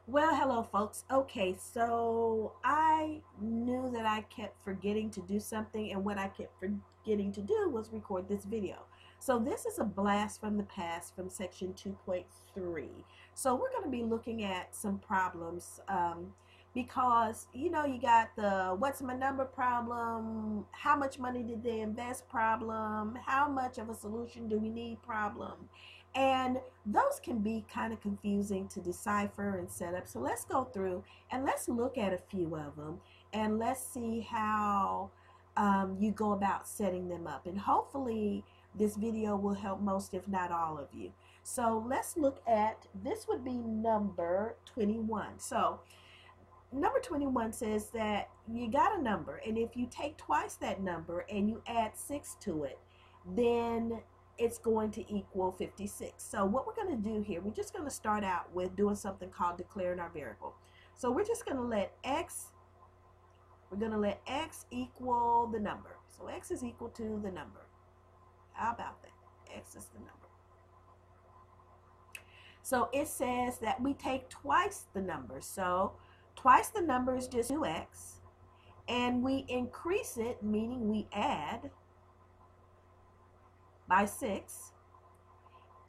Well, hello, folks. Okay, so I knew that I kept forgetting to do something, and what I kept forgetting to do was record this video. So, this is a blast from the past from section 2.3. So, we're going to be looking at some problems because you got the what's my number problem, how much money did they invest problem, how much of a solution do we need problem. And those can be kind of confusing to decipher and set up. So let's go through and let's look at a few of them and let's see how you go about setting them up. And hopefully, this video will help most, if not all of you. So let's look at this, would be number 21. So number 21 says that you got a number, and if you take twice that number and you add 6 to it, then it's going to equal 56. So what we're going to do here, we're just going to start out with doing something called declaring our variable. So we're just going to let x equal the number. So x is equal to the number. How about that? X is the number. So it says that we take twice the number. So twice the number is just 2x, and we increase it, meaning we add, by 6,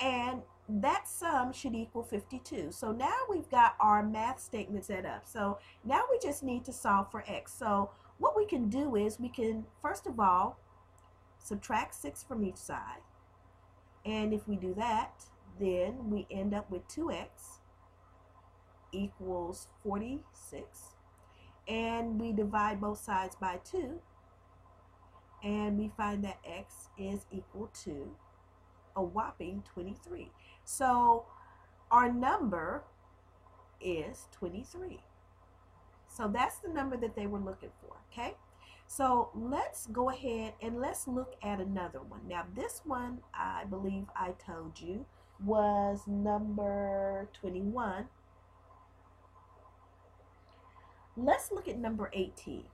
and that sum should equal 52. So now we've got our math statement set up. So now we just need to solve for x. So what we can do is we can, first of all, subtract 6 from each side. And if we do that, then we end up with 2x equals 46. And we divide both sides by 2. And we find that x is equal to a whopping 23. So our number is 23. So that's the number that they were looking for, okay? So let's go ahead and let's look at another one. Now this one, I believe I told you, was number 21. Let's look at number 18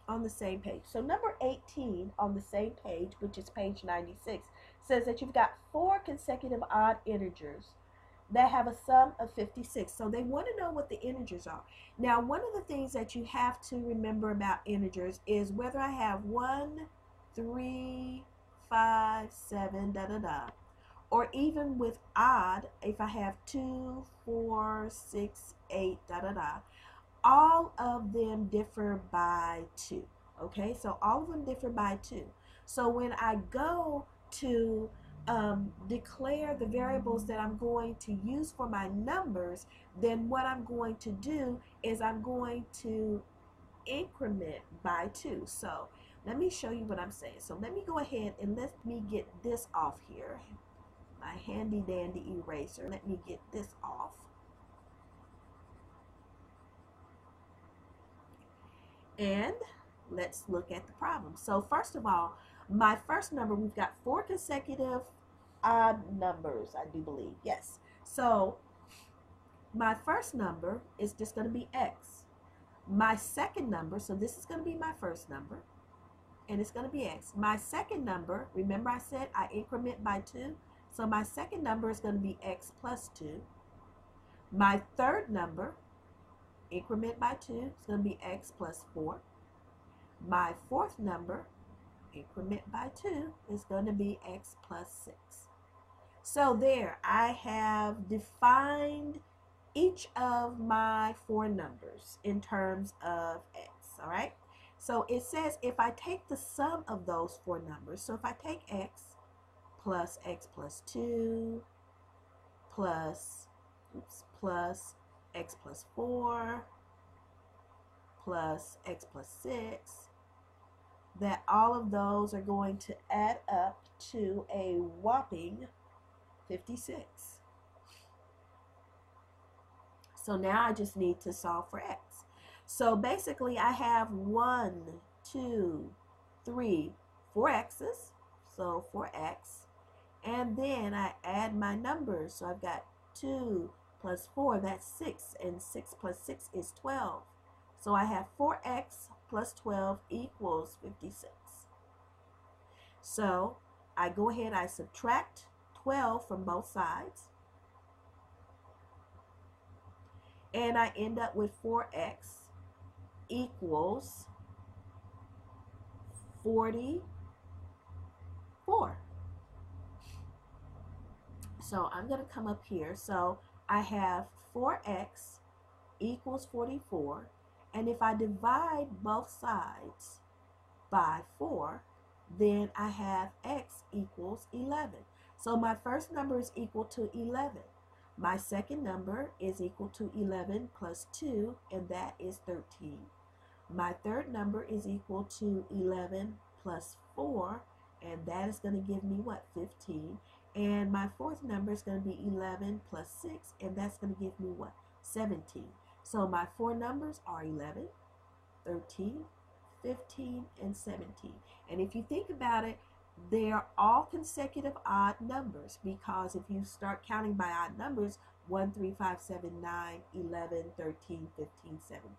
on the same page. So number 18 on the same page, which is page 96, says that you've got 4 consecutive odd integers that have a sum of 56. So they want to know what the integers are. Now, one of the things that you have to remember about integers is whether I have 1, 3, 5, 7, da da da, or even with odd, if I have 2, 4, 6, 8, da da da, all of them differ by 2. Okay, so all of them differ by 2. So when I go to declare the variables that I'm going to use for my numbers, then what I'm going to do is I'm going to increment by 2. So let me show you what I'm saying. So let me go ahead and let me get this off here. My handy dandy eraser. Let me get this off. And let's look at the problem. So first of all, my first number, we've got 4 consecutive odd numbers, I do believe. Yes. So my first number is just going to be x. My second number, so this is going to be my first number, and it's going to be x. My second number, remember I said I increment by 2, so my second number is going to be x plus 2. My third number, increment by 2, is going to be x plus 4. My fourth number, increment by 2, is going to be x plus 6. So there, I have defined each of my 4 numbers in terms of x, all right? So it says if I take the sum of those 4 numbers, so if I take x plus 2 plus x plus 4 plus x plus 6, that all of those are going to add up to a whopping 56. So now I just need to solve for x. So basically I have 1, 2, 3, 4 x's. So 4x. And then I add my numbers. So I've got 2 plus 4, that's 6. And 6 plus 6 is 12. So I have 4x plus 12 equals 56. So I go ahead, I subtract 12 from both sides. and I end up with 4x equals 44. So I'm going to come up here. So I have 4x equals 44. And if I divide both sides by 4, then I have x equals 11. So my first number is equal to 11. My second number is equal to 11 plus 2, and that is 13. My third number is equal to 11 plus 4, and that is going to give me what? 15. And my fourth number is going to be 11 plus 6, and that's going to give me what? 17. So my four numbers are 11, 13, 15, and 17. And if you think about it, they are all consecutive odd numbers, because if you start counting by odd numbers, 1, 3, 5, 7, 9, 11, 13, 15, 17.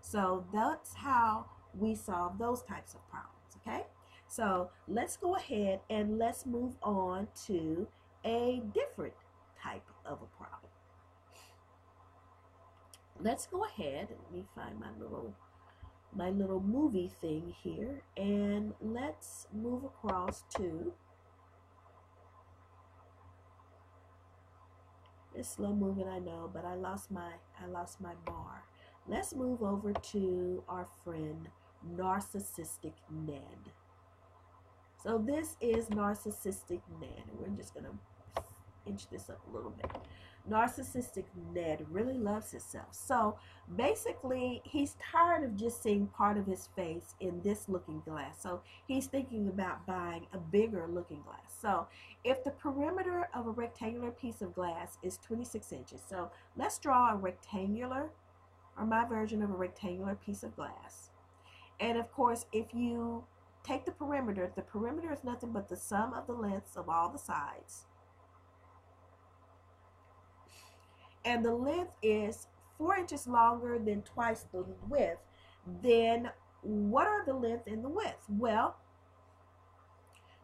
So that's how we solve those types of problems, okay? So let's go ahead and let's move on to a different type of a problem. Let's go ahead, let me find my little movie thing here, and let's move across to, it's slow moving, I know, but I lost my bar. Let's move over to our friend Narcissistic Ned. So this is Narcissistic Ned. We're just going to inch this up a little bit. Narcissistic Ned really loves himself. So basically, he's tired of just seeing part of his face in this looking glass. So he's thinking about buying a bigger looking glass. So if the perimeter of a rectangular piece of glass is 26 inches, so let's draw a rectangular, or my version of a rectangular piece of glass. And of course, if you take the perimeter is nothing but the sum of the lengths of all the sides. And the length is 4 inches longer than twice the width. Then what are the length and the width? Well,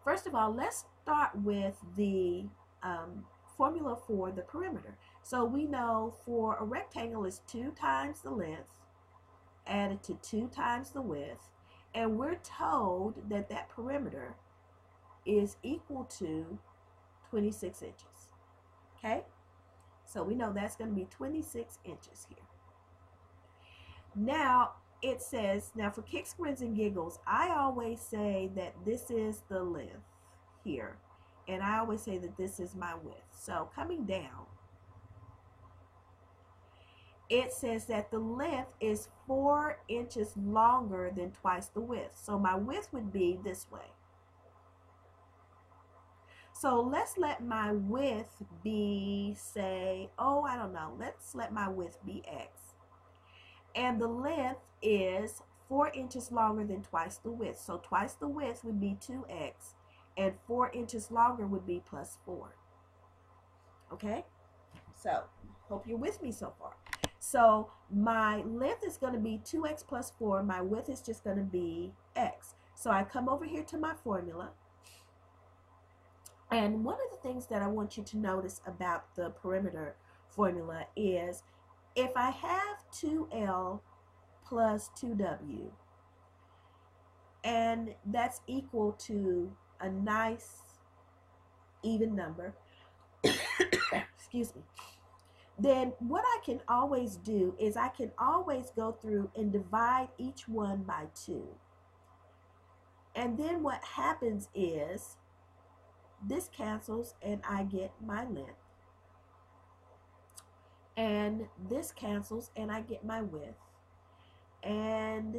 first of all, let's start with the formula for the perimeter. So we know for a rectangle is 2 times the length added to 2 times the width, and we're told that that perimeter is equal to 26 inches. Okay? So we know that's going to be 26 inches here. Now, it says, now for kicks, grins, and giggles, I always say that this is the length here, and I always say that this is my width. So coming down, it says that the length is 4 inches longer than twice the width. So my width would be this way. So let's let my width be, say, oh, I don't know. Let's let my width be x. And the length is 4 inches longer than twice the width. So twice the width would be 2x, and 4 inches longer would be plus 4. Okay? So, hope you're with me so far. So my length is going to be 2x plus 4. My width is just going to be x. So I come over here to my formula. And one of the things that I want you to notice about the perimeter formula is if I have 2L plus 2W, and that's equal to a nice even number, excuse me, then what I can always do is I can always go through and divide each one by 2. And then what happens is this cancels and I get my length. And this cancels and I get my width. And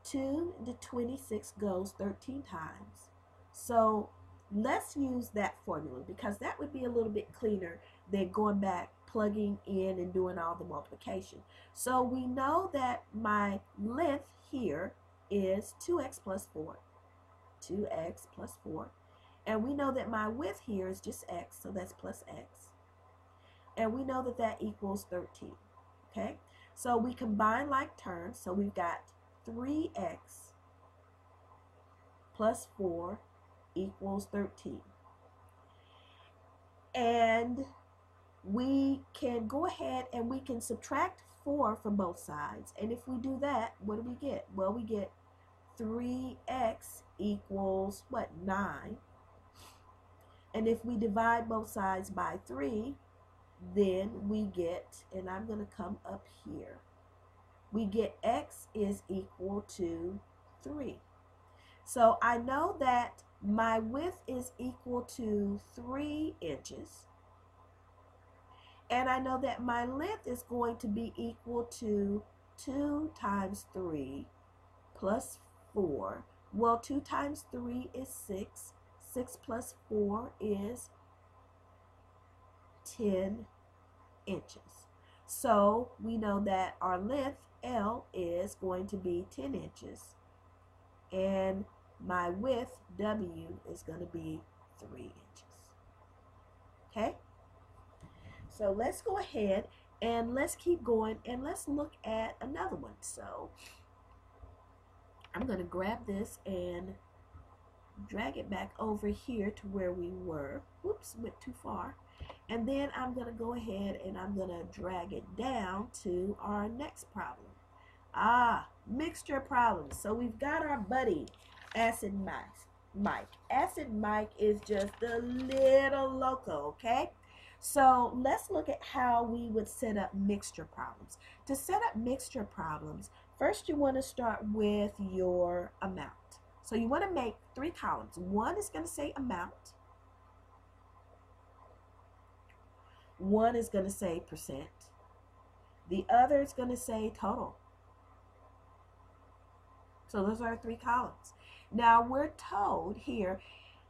2 to 26 goes 13 times. So let's use that formula, because that would be a little bit cleaner than going back, plugging in, and doing all the multiplication. So we know that my length here is 2x plus 4. 2x plus 4. And we know that my width here is just x, so that's plus x. And we know that that equals 13. Okay? So we combine like terms. So we've got 3x plus 4 equals 13. And we can go ahead and we can subtract 4 from both sides. And if we do that, what do we get? Well, we get 3x equals what? 9. And if we divide both sides by 3, then we get, and I'm going to come up here, we get x is equal to 3. So I know that my width is equal to 3 inches. And I know that my length is going to be equal to 2 times 3 plus 4. Well, 2 times 3 is 6. 6 plus 4 is 10 inches. So we know that our length, L, is going to be 10 inches. And my width, W, is going to be 3 inches. Okay? So let's go ahead and let's keep going and let's look at another one. So I'm going to grab this and drag it back over here to where we were. Whoops, went too far. And then I'm going to go ahead and I'm going to drag it down to our next problem. Mixture problems. So we've got our buddy, Acid Mike. Acid Mike is just a little loco, okay? So let's look at how we would set up mixture problems. To set up mixture problems, first you want to start with your amount. So you want to make 3 columns. One is going to say amount. One is going to say percent. The other is going to say total. So those are 3 columns. Now we're told here,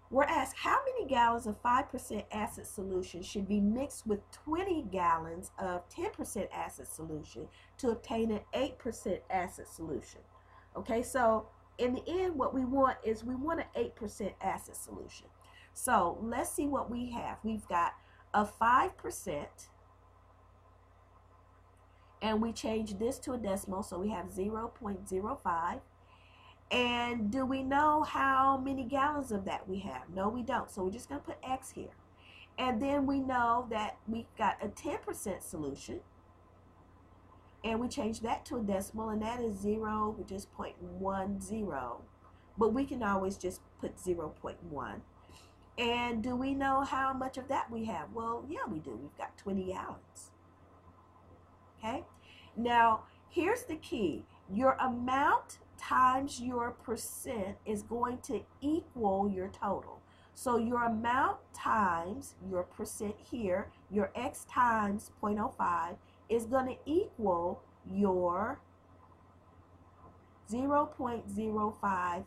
we're asked how many gallons of 5% acid solution should be mixed with 20 gallons of 10% acid solution to obtain an 8% acid solution. Okay, so in the end, what we want is we want an 8% acid solution. So let's see what we have. We've got a 5%, and we change this to a decimal, so we have 0.05. And do we know how many gallons of that we have? No, we don't. So we're just going to put X here. And then we know that we've got a 10% solution. And we change that to a decimal, and that is 0, which is 0.10. But we can always just put 0.1. And do we know how much of that we have? Well, yeah, we do. We've got 20 gallons. Okay? Now, here's the key. Your amount times your percent is going to equal your total. So your amount times your percent here, your X times 0.05, is going to equal your 0.05x.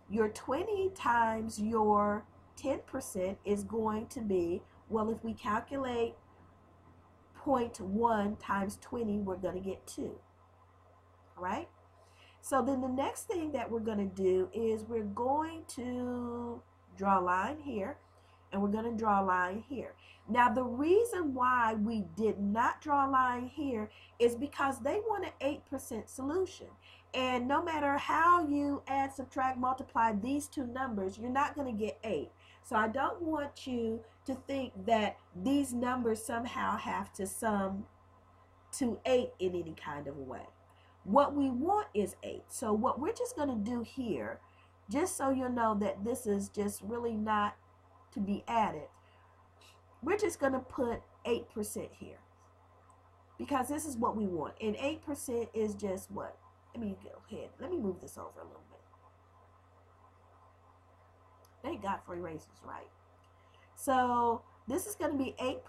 Your 20 times your 10% is going to be, well, if we calculate 0.1 times 20, we're going to get 2. All right? So then the next thing that we're going to do is we're going to draw a line here, and we're going to draw a line here. Now, the reason why we did not draw a line here is because they want an 8% solution. And no matter how you add, subtract, multiply these two numbers, you're not going to get 8. So I don't want you to think that these numbers somehow have to sum to 8 in any kind of a way. What we want is 8. So what we're just going to do here, just so you'll know that this is just really not to be added, we're just going to put 8% here. Because this is what we want. And 8% is just what? Let me go ahead. Let me move this over a little bit. Thank God for erasers, right? So this is going to be 8.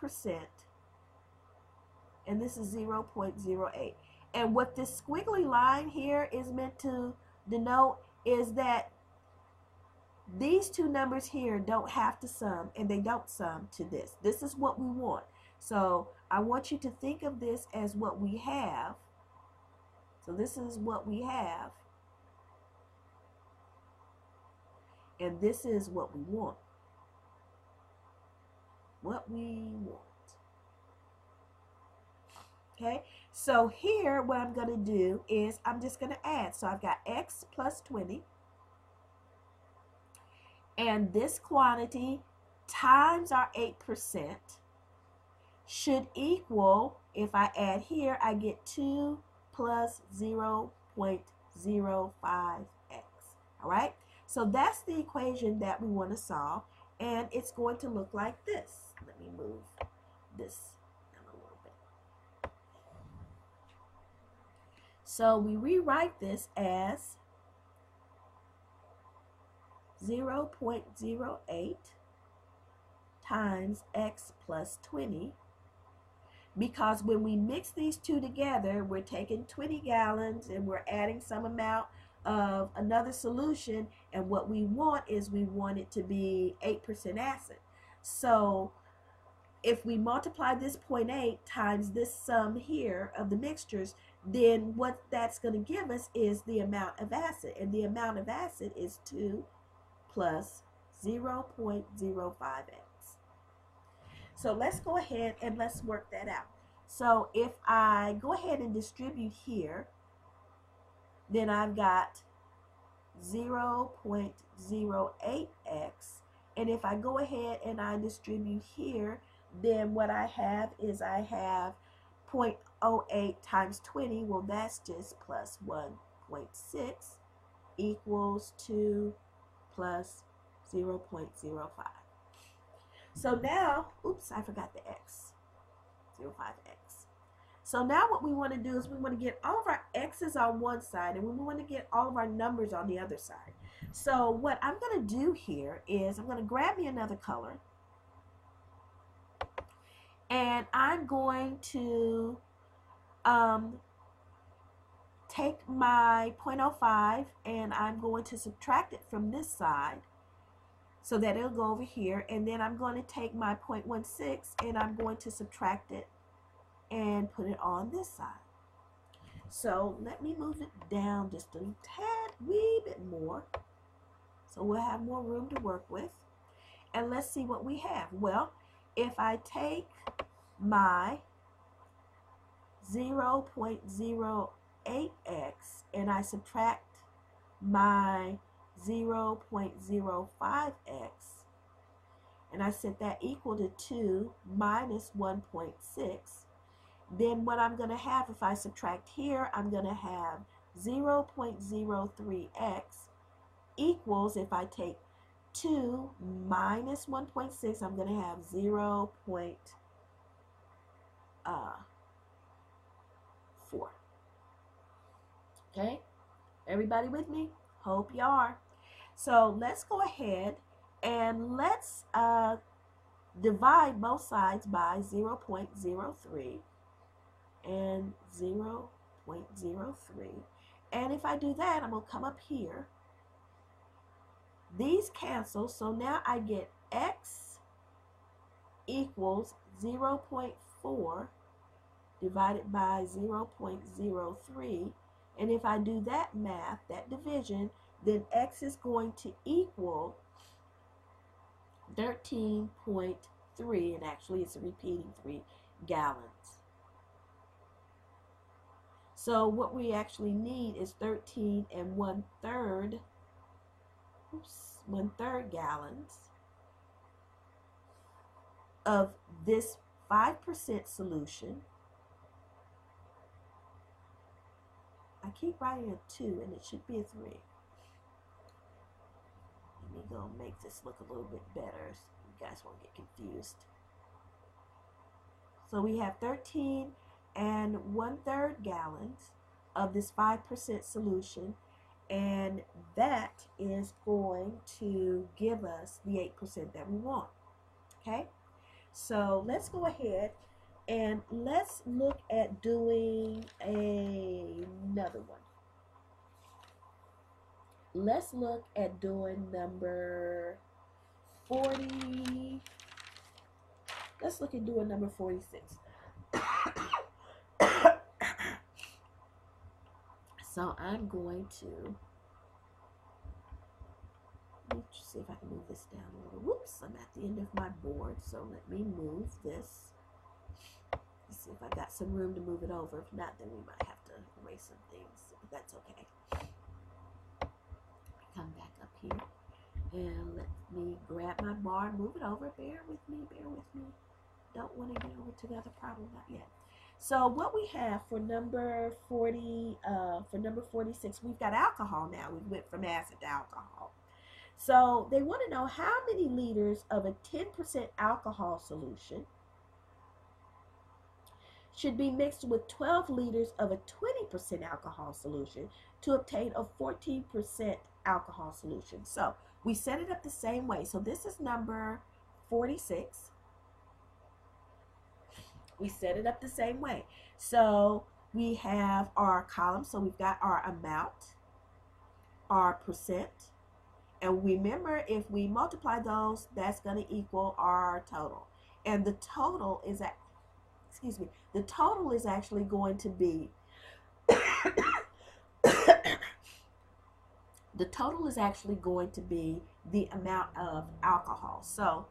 And this is 0.08. And what this squiggly line here is meant to denote is that these two numbers here don't have to sum, and they don't sum to this. This is what we want. So I want you to think of this as what we have. So this is what we have. And this is what we want. What we want. Okay, so here what I'm going to do is I'm just going to add. So I've got X plus 20. And this quantity times our 8%. should equal, if I add here, I get 2 plus 0.05x. All right, so that's the equation that we want to solve, and it's going to look like this. Let me move this down a little bit. So we rewrite this as 0.08 times x plus 20, because when we mix these two together, we're taking 20 gallons and we're adding some amount of another solution, and what we want is we want it to be 8% acid. So if we multiply this 0.8 times this sum here of the mixtures, then what that's going to give us is the amount of acid, and the amount of acid is 2 plus 0.05x. So let's go ahead and let's work that out. So if I go ahead and distribute here, then I've got 0.08x, and if I go ahead and I distribute here, then what I have is I have 0.08 times 20, well that's just plus 1.6 equals 2 plus 0.05. So now, oops, I forgot the x, 0.5x. So now what we want to do is we want to get all of our x's on one side, and we want to get all of our numbers on the other side. So what I'm going to do here is I'm going to grab me another color, and I'm going to take my 0.05 and I'm going to subtract it from this side so that it'll go over here, and then I'm going to take my 0.16 and I'm going to subtract it and put it on this side. So let me move it down just a tad wee bit more so we'll have more room to work with. And let's see what we have. Well, if I take my 0.08x and I subtract my 0.05x and I set that equal to 2 minus 1.6, then what I'm going to have, if I subtract here, I'm going to have 0.03x equals, if I take 2 minus 1.6, I'm going to have 0.4. Okay, everybody with me? Hope you are. So let's go ahead and let's divide both sides by 0.03 and 0.03. And if I do that, I'm going to come up here. These cancel, so now I get x equals 0.4 divided by 0.03. And if I do that math, that division, then x is going to equal 13.3, and actually it's a repeating 3 gallons. So what we actually need is 13 1/3 gallons of this 5% solution. I keep writing a 2 and it should be a 3. Let me go make this look a little bit better so you guys won't get confused. So we have 13 1/3 gallons of this 5% solution, and that is going to give us the 8% that we want. Okay, so let's go ahead and let's look at doing another one. Let's look at doing number 40. Let's look at doing number 46. So I'm going to, let's see if I can move this down a little. Whoops, I'm at the end of my board, so let me move this. Let's see if I got some room to move it over. If not, then we might have to erase some things, but that's okay. Come back up here and let me grab my bar and move it over. Bear with me, bear with me. Don't want to get over to the other problem? Not yet. So what we have for number 46, we've got alcohol now. We went from acid to alcohol. So they want to know how many liters of a 10% alcohol solution should be mixed with 12 liters of a 20% alcohol solution to obtain a 14% alcohol solution. So we set it up the same way. So this is number 46. We set it up the same way. So we have our column. So we've got our amount, our percent. And remember, if we multiply those, that's going to equal our total. And the total is the total is actually going to be the total is actually going to be the amount of alcohol. So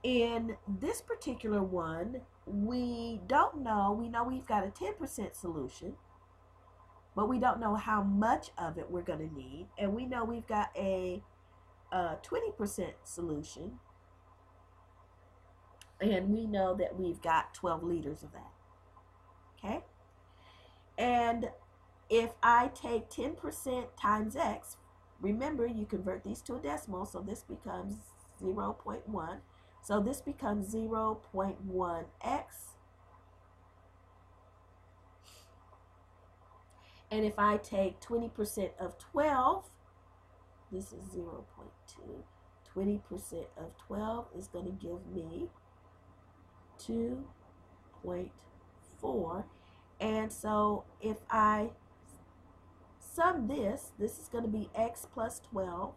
in this particular one, we don't know. We know we've got a 10% solution, but we don't know how much of it we're going to need. And we know we've got a 20% solution, and we know that we've got 12 liters of that. Okay? And if I take 10% times x, remember you convert these to a decimal, so this becomes 0.1. So this becomes 0.1x. And if I take 20% of 12, this is 0.2. 20% of 12 is going to give me 2.4. And so if I sum this is going to be x plus 12.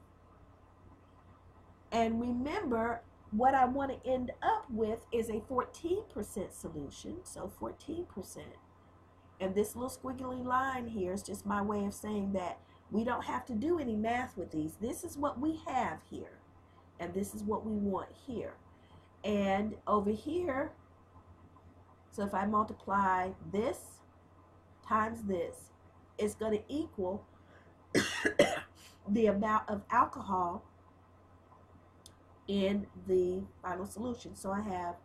And remember, what I want to end up with is a 14% solution. So 14%. And this little squiggly line here is just my way of saying that we don't have to do any math with these. This is what we have here. And this is what we want here. And over here, so if I multiply this times this, it's going to equal the amount of alcohol in the final solution. So I have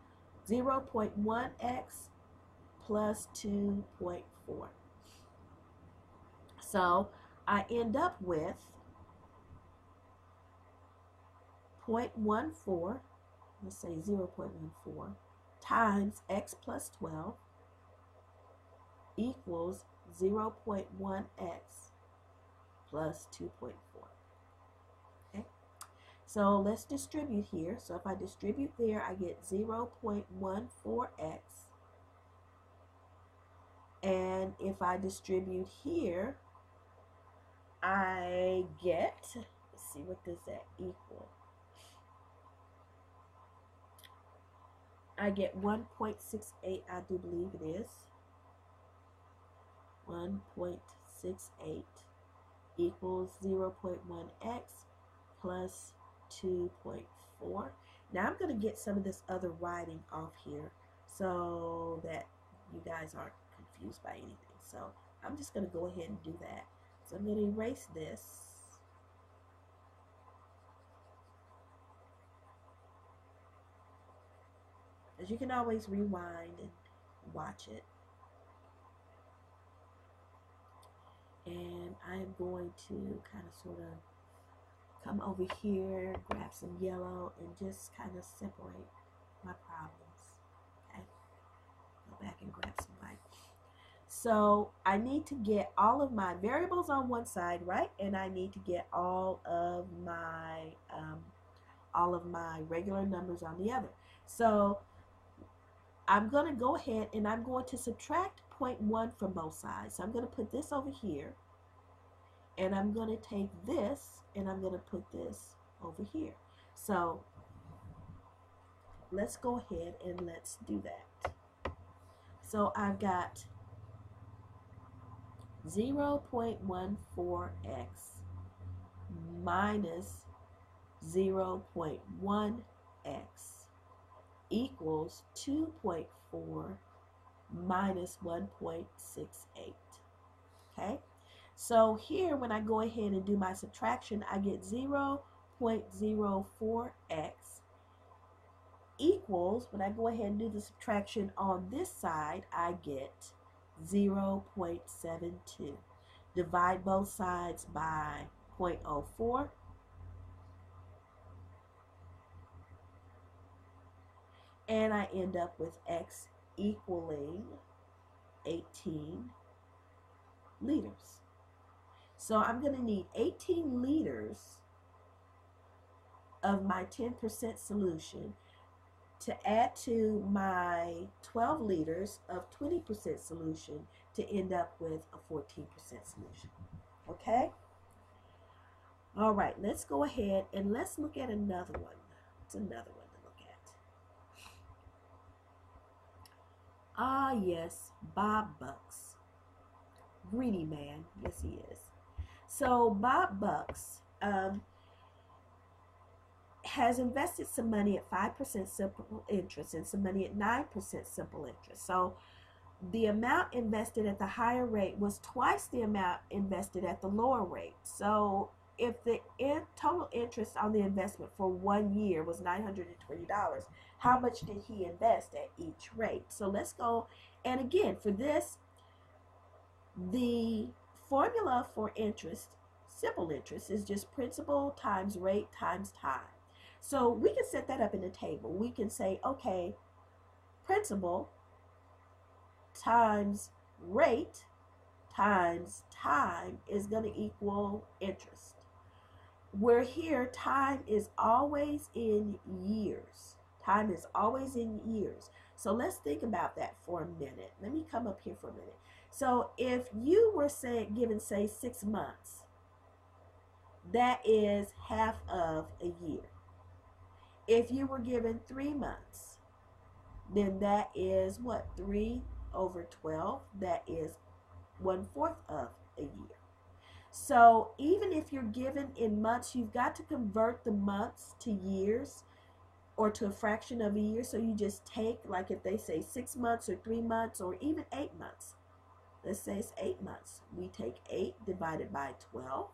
0.1x plus 2.4. So I end up with 0.14, let's say 0.14, times x plus 12 equals 0.1x plus 2.4. Okay, so let's distribute here. So if I distribute there, I get 0.14x. And if I distribute here, I get, let's see, what does that equal? I get 1.68, I do believe it is. 1.68 equals 0.1x plus 2.4. Now I'm going to get some of this other writing off here so that you guys aren't confused by anything. So I'm just going to go ahead and do that. So I'm going to erase this. As you can always rewind and watch it. And I am going to kind of sort of come over here, grab some yellow, and just kind of separate my problems. Okay, go back and grab some white. So I need to get all of my variables on one side, right? And I need to get all of my regular numbers on the other. So I'm going to go ahead and I'm going to subtract 0.1 from both sides. So I'm going to put this over here, and I'm going to take this and I'm going to put this over here. So let's go ahead and let's do that. So I've got 0.14x minus 0.1x equals 2.4 minus 1.68. Okay, so here when I go ahead and do my subtraction, I get 0.04x equals equals, when I go ahead and do the subtraction on this side, I get 0.72. Divide both sides by 0.04. And I end up with X equaling 18 liters. So I'm going to need 18 liters of my 10% solution to add to my 12 liters of 20% solution to end up with a 14% solution. Okay? All right, let's go ahead and let's look at another one. It's another one to look at. Ah, yes, Bob Bucks. Greedy man. Yes, he is. So Bob Bucks has invested some money at 5% simple interest and some money at 9% simple interest. So the amount invested at the higher rate was twice the amount invested at the lower rate. So if the total interest on the investment for 1 year was $920, how much did he invest at each rate? So let's go, and again, for this, the formula for interest, simple interest, is just principal times rate times time. So we can set that up in a table. We can say, okay, principal times rate times time is going to equal interest. Where here, time is always in years. Time is always in years. So let's think about that for a minute. Let me come up here for a minute. So if you were given, say, 6 months, that is half of a year. If you were given 3 months, then that is what? 3 over 12. That is 1/4 of a year. So even if you're given in months, you've got to convert the months to years or to a fraction of a year. So you just take, like if they say 6 months or 3 months or even 8 months. Let's say it's 8 months. We take 8 divided by 12.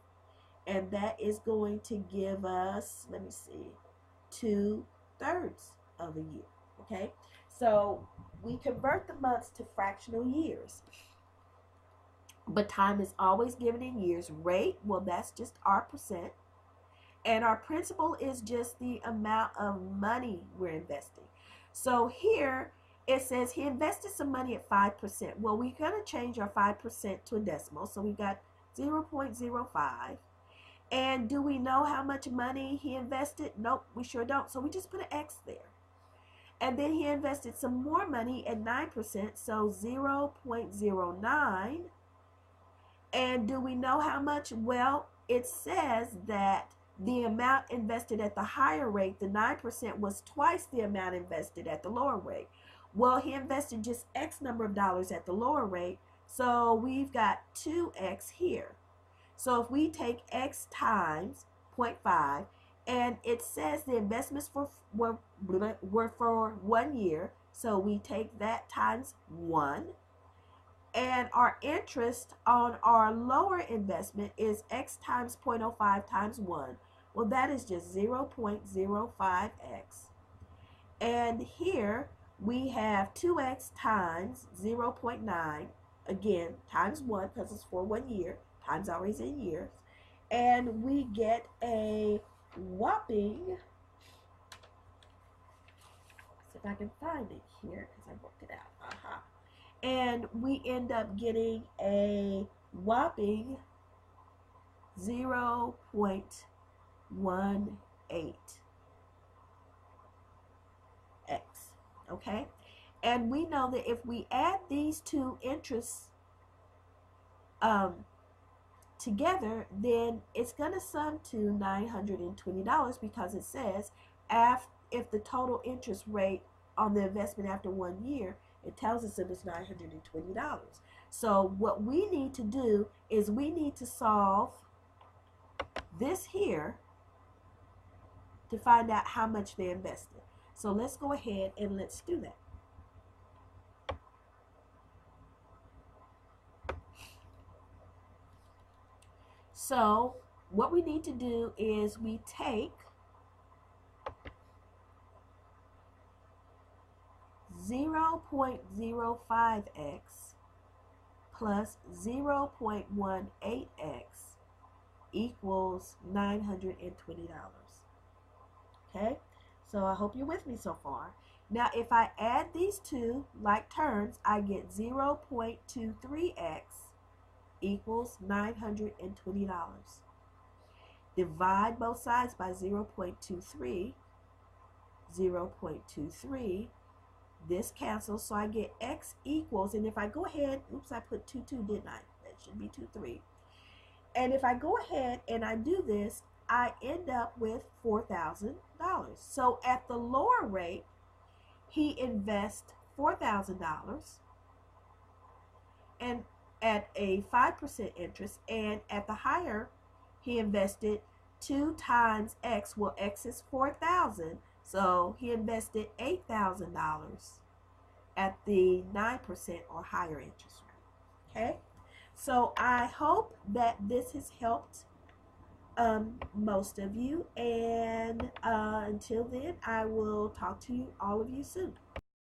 And that is going to give us, let me see, 2/3 of a year. Okay? So we convert the months to fractional years. But time is always given in years. Rate, well, that's just our percent. And our principal is just the amount of money we're investing. So here it says he invested some money at 5%. Well, we're going to change our 5% to a decimal. So we got 0.05. And do we know how much money he invested? Nope, we sure don't. So we just put an X there. And then he invested some more money at 9%, so 0.09. And do we know how much? Well, it says that the amount invested at the higher rate, the 9%, was twice the amount invested at the lower rate. Well, he invested just X number of dollars at the lower rate, so we've got 2X here. So if we take X times 0.5, and it says the investments were for 1 year, so we take that times 1. And our interest on our lower investment is X times 0.05 times 1. Well, that is just 0.05X. And here we have 2X times 0.9, again, times 1 because it's for 1 year. Time's always in years. And we get a whopping, see if I can find it here because I worked it out. And we end up getting a whopping 0.18X. Okay? And we know that if we add these two interests together, then it's going to sum to $920 because it says if the total interest rate on the investment after 1 year, it tells us it was $920. So what we need to do is we need to solve this here to find out how much they invested. So let's go ahead and let's do that. So what we need to do is we take 0.05x plus 0.18x equals $920. Okay, so I hope you're with me so far. Now, if I add these two like terms, I get 0.23x equals $920. Divide both sides by 0.23. 0.23. This cancels, so I get x equals, and if I go ahead, oops, I put 2, 2, didn't I? That should be 2, 3. And if I go ahead and I do this, I end up with $4,000. So at the lower rate, he invests $4,000 and at a 5% interest, and at the higher, he invested 2 times x. Well, x is 4,000, so he invested $8,000 at the 9% or higher interest rate. Okay, so I hope that this has helped most of you, and until then, I will talk to you, all of you, soon.